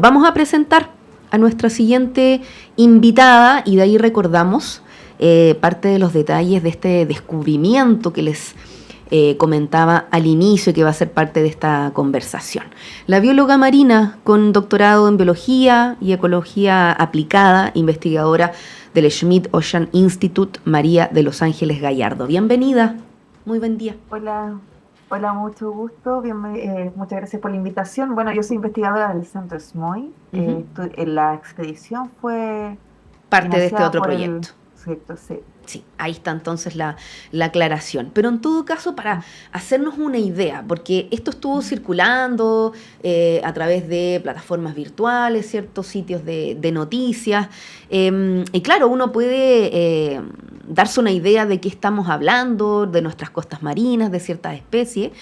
Vamos a presentar a nuestra siguiente invitada y de ahí recordamos parte de los detalles de este descubrimiento que les comentaba al inicio, que va a ser parte de esta conversación. La bióloga marina con doctorado en biología y ecología aplicada, investigadora del Schmidt Ocean Institute, María de Los Ángeles Gallardo. Bienvenida, muy buen día. Hola, hola, mucho gusto. Muchas gracias por la invitación. Bueno, yo soy investigadora del Centro SMOI. Uh-huh. La expedición fue Parte de este financiada otro por proyecto. el sector C. Sí, ahí está entonces la aclaración. Pero en todo caso, para hacernos una idea, porque esto estuvo circulando a través de plataformas virtuales, ciertos sitios de noticias, y claro, uno puede darse una idea de qué estamos hablando, de nuestras costas marinas, de ciertas especies,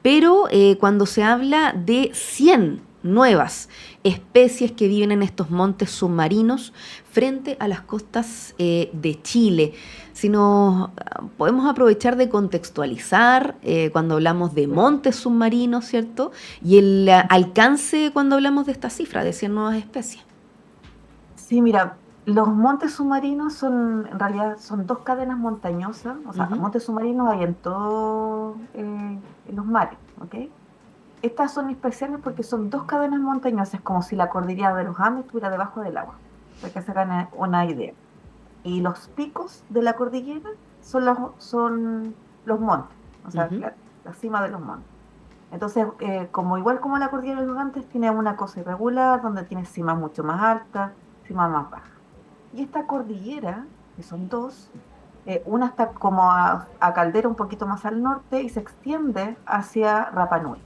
pero cuando se habla de 100 nuevas especies que viven en estos montes submarinos frente a las costas de Chile. Si nos podemos aprovechar de contextualizar cuando hablamos de montes submarinos, ¿cierto? Y el alcance cuando hablamos de esta cifra de 100 nuevas especies. Sí, mira, los montes submarinos en realidad son dos cadenas montañosas. O sea, Ujú. montes submarinos hay en todo, en los mares, ¿ok? Estas son especiales porque son dos cadenas montañosas, como si la cordillera de los Andes estuviera debajo del agua, para que se hagan una idea. Y los picos de la cordillera son los montes, o sea, Ujú. la cima de los montes. Entonces, como igual como la cordillera de los Andes, tiene una cosa irregular, donde tiene cimas mucho más altas, cimas más bajas. Y esta cordillera, que son dos, una está como a Caldera un poquito más al norte y se extiende hacia Rapa Nui.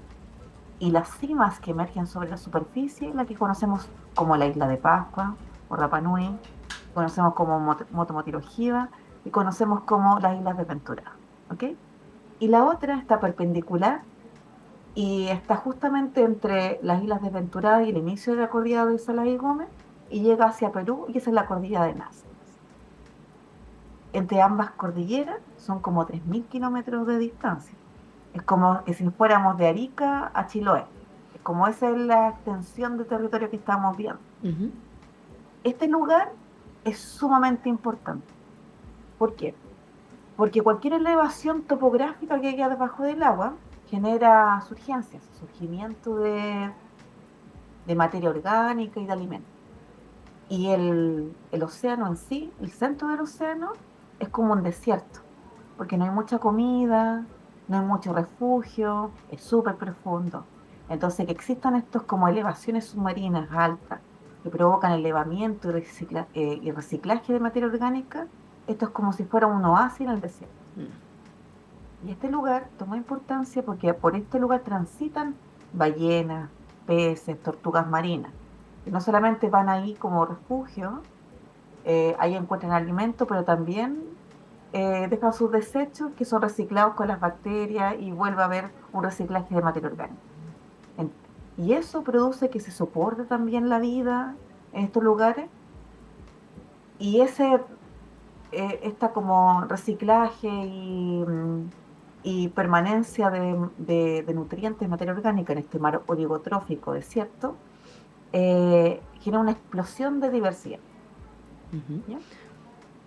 Y las cimas que emergen sobre la superficie, la que conocemos como la isla de Pascua o Rapa Nui, conocemos como Motomotiro Ojiva y conocemos como las islas de Ventura, ¿ok? Y la otra está perpendicular y está justamente entre las islas de Ventura y el inicio de la cordillera de Salas y Gómez y llega hacia Perú y esa es la cordillera de Nazca. Entre ambas cordilleras son como 3.000 kilómetros de distancia. Es como que si fuéramos de Arica a Chiloé. Es como esa es la extensión de territorio que estamos viendo. Ujú. Este lugar es sumamente importante. ¿Por qué? Porque cualquier elevación topográfica que queda debajo del agua genera surgencias, surgimiento de materia orgánica y de alimentos. Y el océano en sí, el centro del océano, es como un desierto, porque no hay mucha comida, no hay mucho refugio, es súper profundo. Entonces, que existan estos como elevaciones submarinas altas que provocan elevamiento y reciclaje de materia orgánica, esto es como si fuera un oasis en el desierto. Y este lugar toma importancia porque por este lugar transitan ballenas, peces, tortugas marinas, que no solamente van ahí como refugio, ahí encuentran alimento, pero también dejan sus desechos que son reciclados con las bacterias y vuelve a haber un reciclaje de materia orgánica. En- y eso produce que se soporte también la vida en estos lugares y esta como reciclaje y permanencia de nutrientes de materia orgánica en este mar oligotrófico desierto genera una explosión de diversidad. Ujú. ¿Ya?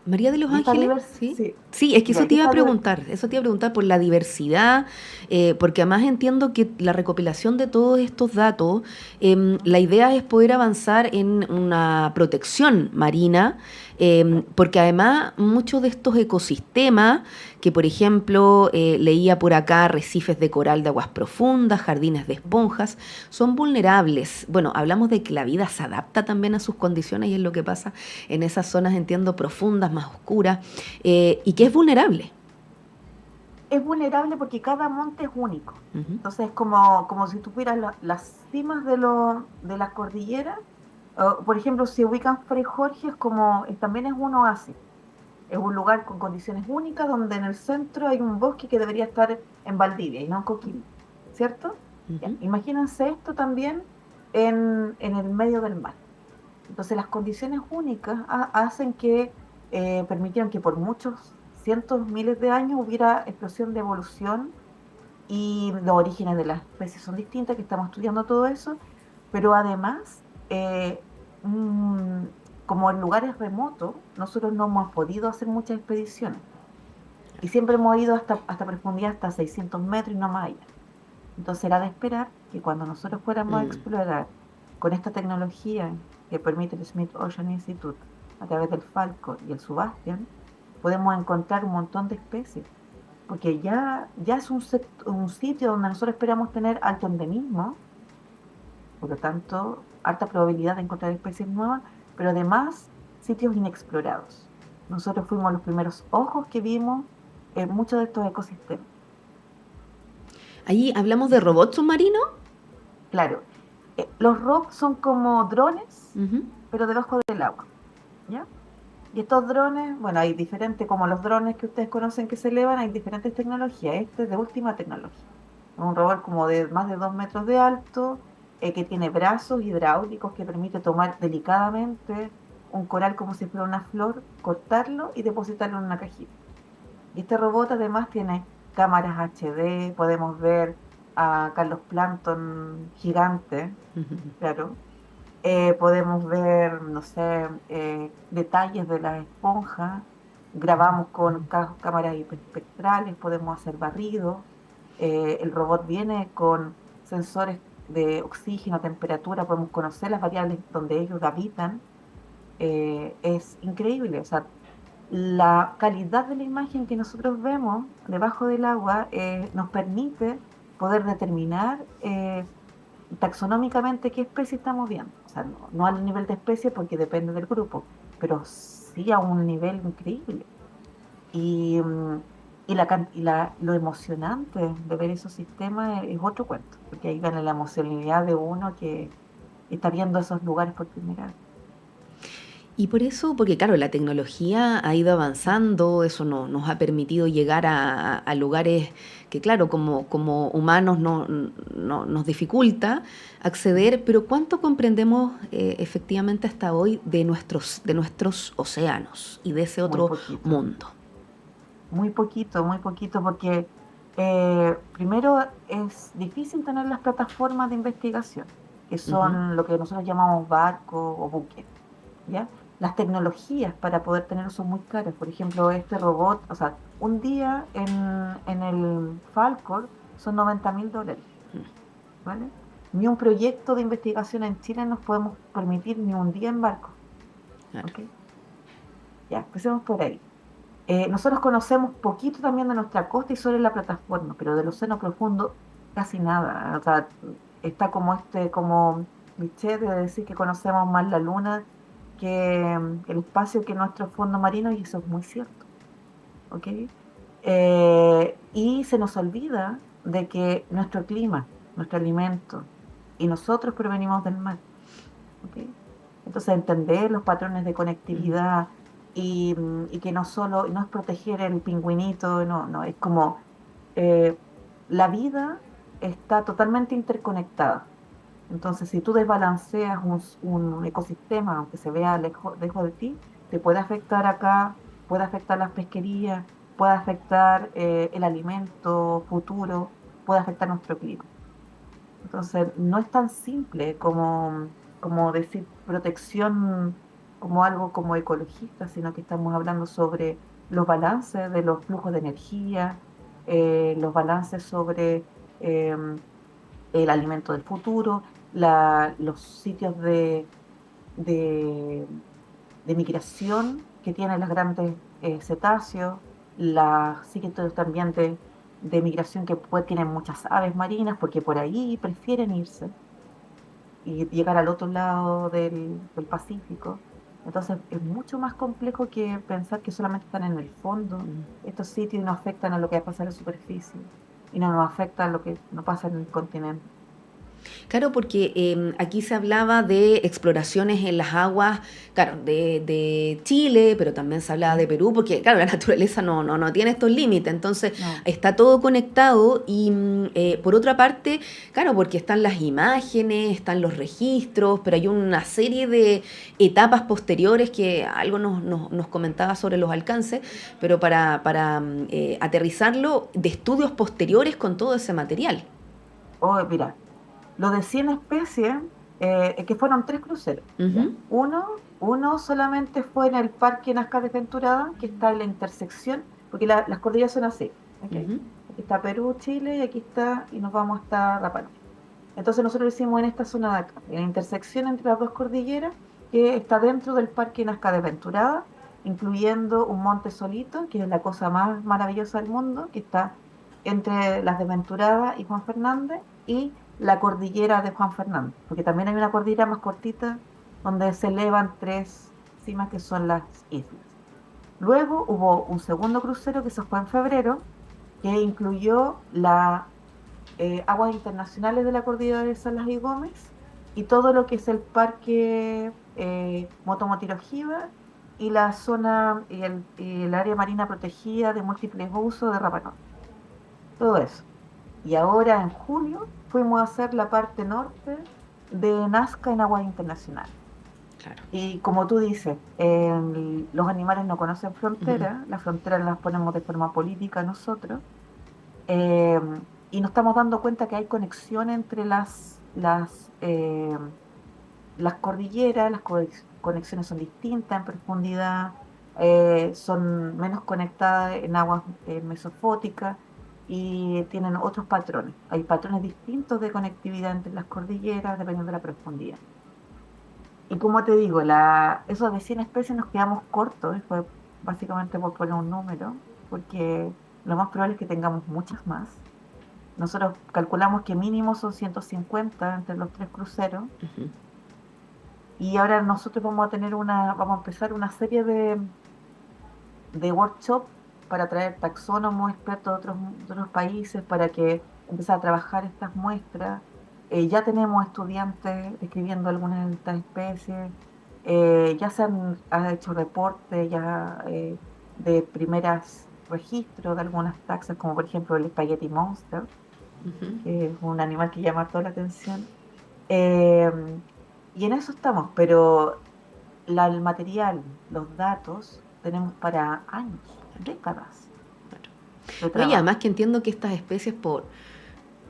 María de Los Y esta Ángeles, diversidad, ¿sí? sí, Sí, es que ya, eso y te iba a esta preguntar, eso te iba a preguntar por la diversidad, porque además entiendo que la recopilación de todos estos datos, la idea es poder avanzar en una protección marina, porque además muchos de estos ecosistemas, que por ejemplo leía por acá arrecifes de coral de aguas profundas, jardines de esponjas, son vulnerables. Bueno, hablamos de que la vida se adapta también a sus condiciones y es lo que pasa en esas zonas, entiendo, profundas, más oscuras, y que es vulnerable. es vulnerable porque cada monte es único. Ujú. Entonces es como si tuvieras las cimas de las cordilleras. Por ejemplo, si ubican Fray Jorge, también es un oasis. Es un lugar con condiciones únicas donde en el centro hay un bosque que debería estar en Valdivia y no en Coquimbo, ¿cierto? Ya, Ujú. imagínense esto también en el medio del mar. Entonces las condiciones únicas hacen que permitieron que por muchos cientos, miles de años hubiera explosión de evolución y los orígenes de las especies son distintas, que estamos estudiando todo eso, pero además eh, mm, como en lugares remotos, nosotros no hemos podido hacer muchas expediciones. Y siempre hemos ido hasta profundidad, hasta 600 metros y no más allá. Entonces era de esperar que cuando nosotros fuéramos a Mm. explorar con esta tecnología que permite el Smith Ocean Institute a través del Falcon y el Sebastian, podemos encontrar un montón de especies, porque ya es un sitio donde nosotros esperamos tener alto endemismo, por lo tanto, alta probabilidad de encontrar especies nuevas, pero además sitios inexplorados. Nosotros fuimos los primeros ojos que vimos en muchos de estos ecosistemas. Ahí hablamos de robots submarinos. Claro, los ROV son como drones, Ujú. pero debajo del agua, ¿ya? Y estos drones, bueno, hay diferentes, como los drones que ustedes conocen que se elevan, hay diferentes tecnologías. Este es de última tecnología. Es un robot como de más de 2 metros de alto, que tiene brazos hidráulicos que permite tomar delicadamente un coral como si fuera una flor, cortarlo y depositarlo en una cajita. Y este robot además tiene cámaras HD, podemos ver a Carlos Plankton gigante, claro. Podemos ver, no sé, detalles de las esponjas, grabamos con cámaras hiperespectrales, podemos hacer barridos. El robot viene con sensores de oxígeno, temperatura, podemos conocer las variables donde ellos habitan. Es increíble, o sea, la calidad de la imagen que nosotros vemos debajo del agua nos permite poder determinar taxonómicamente qué especie estamos viendo. O sea, no al nivel de especie porque depende del grupo, pero sí a un nivel increíble. Y, lo emocionante de ver esos sistemas es otro cuento, porque ahí gana la emocionalidad de uno que está viendo esos lugares por primera vez. Y por eso, porque claro, la tecnología ha ido avanzando, eso nos ha permitido llegar a lugares que claro, como humanos nos dificulta acceder, pero ¿cuánto comprendemos efectivamente hasta hoy de nuestros océanos y de ese Muy otro poquito, mundo? muy poquito, porque primero es difícil tener las plataformas de investigación, que Ujú. son lo que nosotros llamamos barco o buque. ¿Ya? Las tecnologías para poder tenerlo son muy caras. Por ejemplo, este robot, o sea, un día en el Falcor son $90.000, ¿vale? Ni un proyecto de investigación en Chile nos podemos permitir ni un día en barco, Claro. ¿ok? Ya, empecemos por ahí. Nosotros conocemos poquito también de nuestra costa y sobre la plataforma, pero del océano profundo casi nada. O sea, está como cliché de decir que conocemos más la luna que el espacio que nuestro fondo marino, y eso es muy cierto, ¿ok? Y se nos olvida de que nuestro clima, nuestro alimento y nosotros provenimos del mar, ¿ok? Entonces, entender los patrones de Ujú. conectividad y que no es proteger el pingüinito, no, es como eh, la vida está totalmente interconectada. Entonces, si tú desbalanceas un ecosistema, aunque se vea lejos de ti, te puede afectar acá, puede afectar las pesquerías, puede afectar el alimento futuro, puede afectar nuestro clima. Entonces, no es tan simple como decir protección como algo como ecologista, sino que estamos hablando sobre los balances de los flujos de energía, los balances sobre el alimento del futuro, los sitios de, de migración que tienen los grandes cetáceos, los sitios también de migración que tienen muchas aves marinas, porque por ahí prefieren irse y llegar al otro lado del Pacífico. Entonces es mucho más complejo que pensar que solamente están en el fondo estos sitios y no afectan a lo que pasa en la superficie y no nos afecta a lo que no pasa en el continente. Claro, porque aquí se hablaba de exploraciones en las aguas, claro, de Chile, pero también se hablaba de ¿Mm? Perú, porque claro, la naturaleza no tiene estos límites, entonces No. está todo conectado y por otra parte, claro, porque están las imágenes, están los registros, pero hay una serie de etapas posteriores que algo nos comentaba sobre los alcances, pero para aterrizarlo, de estudios posteriores con todo ese material. Oh, mira, lo de 100 especies que fueron 3 cruceros, ¿ya? Ujú, Uno solamente fue en el Parque Nazca Desventurada, que está en la intersección, porque las cordilleras son así, ¿ok? ujú, Aquí está Perú, Chile, y aquí está, y nos vamos hasta Rapa Nui. Entonces nosotros lo hicimos en esta zona de acá, en la intersección entre las dos cordilleras, que está dentro del Parque Nazca Desventurada, incluyendo un monte solito, que es la cosa más maravillosa del mundo, que está entre las Desventuradas y Juan Fernández, y la cordillera de Juan Fernández, porque también hay una cordillera más cortita donde se elevan 3 cimas que son las islas. Luego hubo un segundo crucero que se fue en febrero, que incluyó las aguas internacionales de la cordillera de Salas y Gómez y todo lo que es el parque Motomotirojiba y la zona y el área marina protegida de múltiples usos de Rapa Nui. Todo eso. Y ahora en julio fuimos a hacer la parte norte de Nazca en aguas internacionales. claro. Y como tú dices, los animales no conocen Ujú, fronteras, las fronteras las ponemos de forma política nosotros, eh, y nos estamos dando cuenta que hay conexión entre las cordilleras, conexiones son distintas en profundidad, son menos conectadas en aguas mesofóticas y tienen otros patrones. Hay patrones distintos de conectividad entre las cordilleras dependiendo de la profundidad. Y como te digo, esos de 100 especies nos quedamos cortos, y fue básicamente por poner un número, porque lo más probable es que tengamos muchas más. Nosotros calculamos que mínimo son 150 entre los 3 cruceros, ujú. y ahora nosotros vamos a empezar una serie de workshops para traer taxónomos, expertos de otros países, para que empezar a trabajar estas muestras. Ya tenemos estudiantes describiendo algunas de estas especies, ya ha hecho reportes ya de primeras registros de algunas taxas, como por ejemplo el Spaghetti Monster, Ujú. que es un animal que llama toda la atención. Eh, y en eso estamos, pero el material, los datos, tenemos para años, décadas Claro. de No, y además trabajo. que entiendo que estas especies,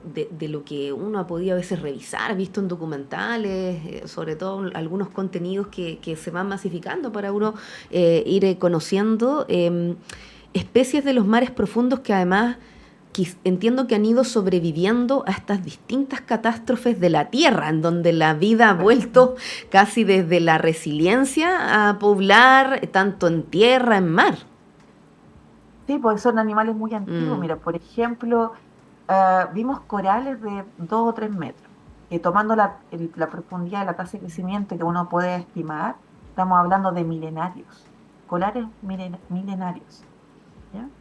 de lo que uno ha podido a veces revisar, visto en documentales, sobre todo algunos contenidos que se van masificando para uno ir conociendo, especies de los mares profundos que además entiendo que han ido sobreviviendo a estas distintas catástrofes de la Tierra, en donde la vida ha Correcto. vuelto casi desde la resiliencia a poblar tanto en tierra, en mar. Sí, porque son animales muy antiguos. Mm, Mira, por ejemplo, vimos corales de 2 o 3 metros, que tomando la profundidad de la tasa de crecimiento que uno puede estimar, estamos hablando de milenarios, corales milenarios, ¿ya?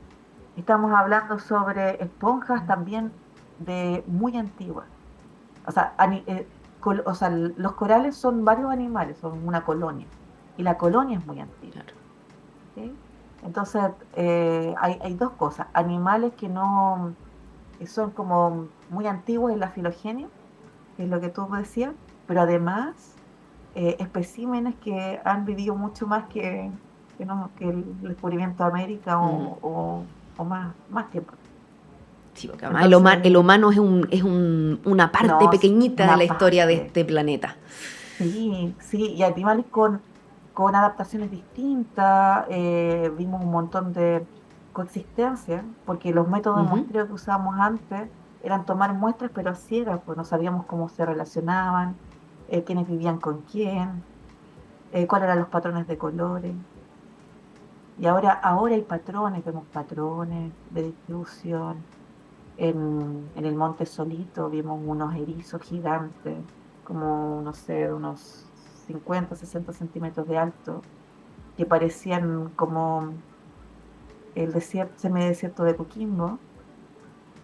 Estamos hablando sobre esponjas también de muy antiguas. O sea, los corales son varios animales, son una colonia, y la colonia es muy antigua. claro. ¿Ok? Entonces, hay dos cosas, animales que son como muy antiguos en la filogenia, que es lo que tú decías, pero además especímenes que han vivido mucho más que el descubrimiento de América Mm. o más tiempo. Sí, porque además el Entonces, humano una parte no, pequeñita de la una historia de parte. este planeta. Sí, sí, y animales con adaptaciones distintas, vimos un montón de coexistencia, porque los métodos de Ujú. muestreo que usábamos antes eran tomar muestras, pero a ciegas, pues no sabíamos cómo se relacionaban, quiénes vivían con quién, cuáles eran los patrones de colores. Y ahora hay patrones, vemos patrones de distribución. En el Monte Solito vimos unos erizos gigantes, como, no sé, de unos 50 60 centímetros de alto, que parecían como el semidesierto de Coquimbo,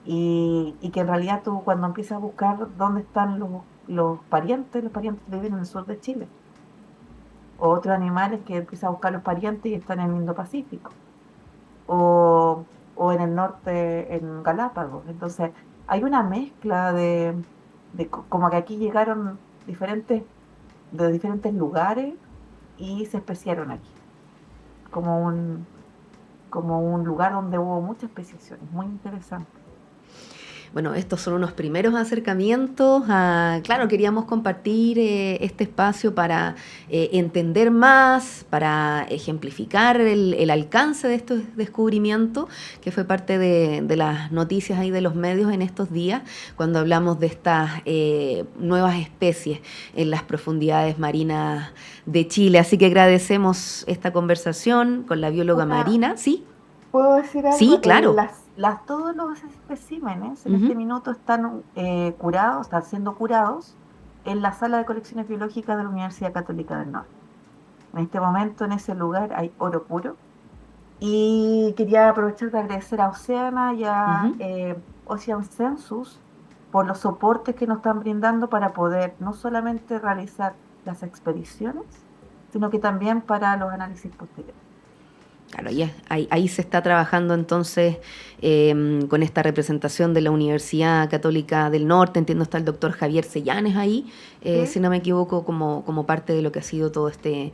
y que en realidad tú cuando empiezas a buscar dónde están los parientes viven en el sur de Chile, o otros animales que empiezas a buscar los parientes y están en el Indo-Pacífico, o en el norte, en Galápagos. Entonces, hay una mezcla como que aquí llegaron de diferentes lugares y se especiaron aquí, como un, como un lugar donde hubo muchas especiaciones, muy interesante. Bueno, estos son unos primeros acercamientos. Claro, queríamos compartir este espacio para entender más, para ejemplificar el alcance de estos descubrimientos, que fue parte de las noticias ahí de los medios en estos días, cuando hablamos de estas nuevas especies en las profundidades marinas de Chile. Así que agradecemos esta conversación con la bióloga Hola, marina. ¿Sí? ¿puedo decir Sí, algo? claro. Todos los especímenes en este Ujú. minuto están curados, están siendo curados en la sala de colecciones biológicas de la Universidad Católica del Norte. En este momento, en ese lugar, hay oro puro. Y quería aprovechar de agradecer a Oceana y a Ujú. Ocean Census por los soportes que nos están brindando para poder no solamente realizar las expediciones, sino que también para los análisis posteriores. Claro, ahí se está trabajando entonces con esta representación de la Universidad Católica del Norte. Entiendo está el doctor Javier Sellanes ahí, ¿Sí? si no me equivoco, como parte de lo que ha sido todo este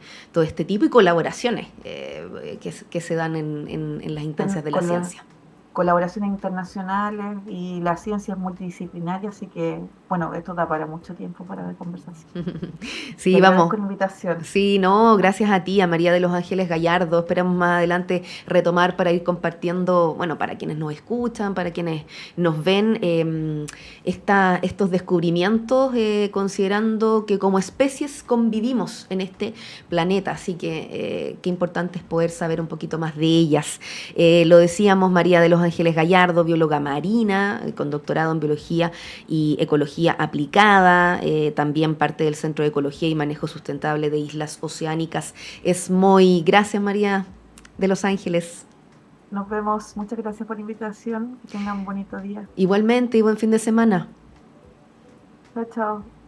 tipo y colaboraciones que se dan en las instancias de la Con las ciencia. colaboraciones internacionales y la ciencia es multidisciplinaria, así que, bueno, esto da para mucho tiempo para la conversación. Te Sí, vamos. agradezco la invitación. Sí, no, gracias a ti, a María de los Ángeles Gallardo. Esperamos más adelante retomar para ir compartiendo, bueno, para quienes nos escuchan, para quienes nos ven, estos descubrimientos, considerando que como especies convivimos en este planeta. Así que qué importante es poder saber un poquito más de ellas. Lo decíamos, María de los Ángeles Gallardo, bióloga marina, con doctorado en biología y ecología aplicada, también parte del Centro de Ecología y Manejo Sustentable de Islas Oceánicas. Es muy... Gracias, María de Los Ángeles. Nos vemos. Muchas gracias por la invitación. Que tengan un bonito día. Igualmente y buen fin de semana. Chao, chao.